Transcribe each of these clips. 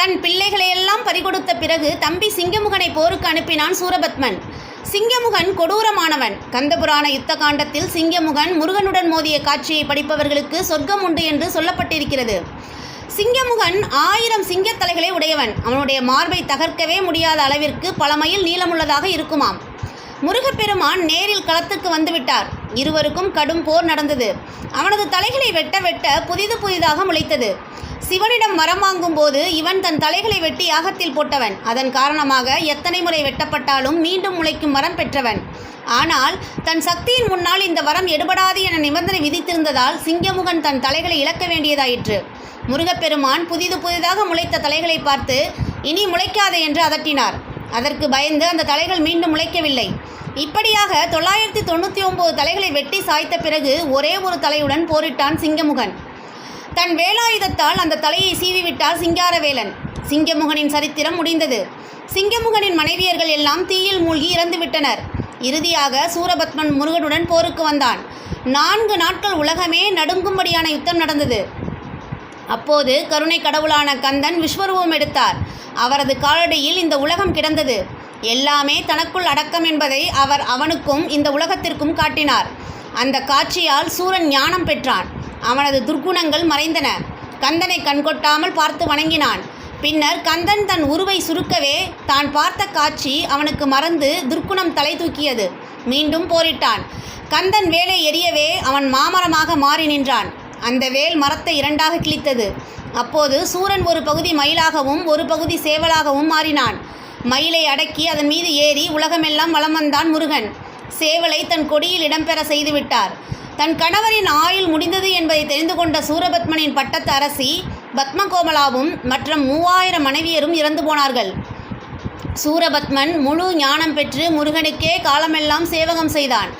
தன் பிள்ளைகளையெல்லாம் பறிகொடுத்த பிறகு தம்பி சிங்கமுகனை போருக்கு அனுப்பினான் சூரபத்மன். சிங்கமுகன் கொடூரமானவன். கந்தபுராண யுத்த காண்டத்தில் சிங்கமுகன் முருகனுடன் மோதிய காட்சியை படிப்பவர்களுக்கு சொர்க்கம் உண்டு என்று சொல்லப்பட்டிருக்கிறது. சிங்கமுகன் 1000 சிங்கத்தலைகளை உடையவன். அவனுடைய மார்பை தகர்க்கவே முடியாத அளவிற்கு பல மைல் நீளமுள்ளதாக இருக்குமாம். முருகப்பெருமான் நேரில் களத்துக்கு வந்துவிட்டார். இருவருக்கும் கடும் போர் நடந்தது. அவனது தலைகளை வெட்ட வெட்ட புதிதாக முளைத்தது. சிவனிடம் வரம் வாங்கும் போது இவன் தன் தலைகளை வெட்டி யாகத்தில் போட்டவன். அதன் காரணமாக எத்தனை முறை வெட்டப்பட்டாலும் மீண்டும் முளைக்கும் வரம் பெற்றவன். ஆனால் தன் சக்தியின் முன்னால் இந்த வரம் எடுபடாது என நிபந்தனை விதித்திருந்ததால் சிங்கமுகன் தன் தலைகளை இழக்க வேண்டியதாயிற்று. முருகப்பெருமான் புதிதாக முளைத்த தலைகளை பார்த்து இனி முளைக்காதே என்று அதட்டினார். அதற்கு பயந்து அந்த தலைகள் மீண்டும் முளைக்கவில்லை. இப்படியாக 999 தலைகளை வெட்டி சாய்த்த பிறகு ஒரே ஒரு தலையுடன் போரிட்டான் சிங்கமுகன். தன் வேலாயுதத்தால் அந்த தலையை சீவிவிட்டார் சிங்காரவேலன். சிங்கமுகனின் சரித்திரம் முடிந்தது. சிங்கமுகனின் மனைவியர்கள் எல்லாம் தீயில் மூழ்கி இறந்துவிட்டனர். இறுதியாக சூரபத்மன் முருகனுடன் போருக்கு வந்தான். 4 நாட்கள் உலகமே நடுங்கும்படியான யுத்தம் நடந்தது. அப்போது கருணை கடவுளான கந்தன் விஸ்வரூபம் எடுத்தார். அவரது காலடியில் இந்த உலகம் கிடந்தது. எல்லாமே தனக்குள் அடக்கம் என்பதை அவர் அவனுக்கும் இந்த உலகத்திற்கும் காட்டினார். அந்த காட்சியால் சூரன் ஞானம் பெற்றான். அவனது துர்க்குணங்கள் மறைந்தன. கந்தனை கண்கொட்டாமல் பார்த்து வணங்கினான். பின்னர் கந்தன் தன் உருவை சுருக்கவே தான் பார்த்த காட்சி அவனுக்கு மறந்து துர்க்குணம் தலை தூக்கியது. மீண்டும் போரிட்டான். கந்தன் வேலை எரியவே அவன் மாமரமாக மாறி நின்றான். அந்த வேல் மரத்தை 2ஆக கிழித்தது. அப்போது சூரன் ஒரு பகுதி மயிலாகவும் ஒரு பகுதி சேவலாகவும் மாறினான். மயிலை அடக்கி அதன் மீது ஏறி உலகமெல்லாம் வலம் வந்தான் முருகன். சேவலை தன் கொடியில் இடம்பெற செய்துவிட்டார். தன் கணவரின் ஆயுள் முடிந்தது என்பதை தெரிந்து கொண்ட சூரபத்மனின் பட்டத்து அரசி பத்மகோமலாவும் மற்றும் 3000 மனைவியரும் இறந்து போனார்கள். சூரபத்மன் முழு ஞானம் பெற்று முருகனுக்கே காலமெல்லாம் சேவகம் செய்தான்.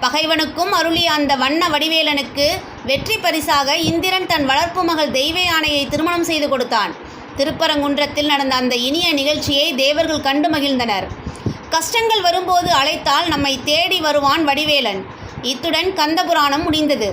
பகைவனுக்கும் அருளிய அந்த வண்ண வடிவேலனுக்கு வெற்றி பரிசாக இந்திரன் தன் வளர்ப்பு மகள் தெய்வ யானையை திருமணம் செய்து கொடுத்தான். திருப்பரங்குன்றத்தில் நடந்த அந்த இனிய நிகழ்ச்சியை தேவர்கள் கண்டு மகிழ்ந்தனர். கஷ்டங்கள் வரும்போது அழைத்தால் நம்மை தேடி வருவான் வடிவேலன். இத்துடன் கந்தபுராணம் முடிந்தது.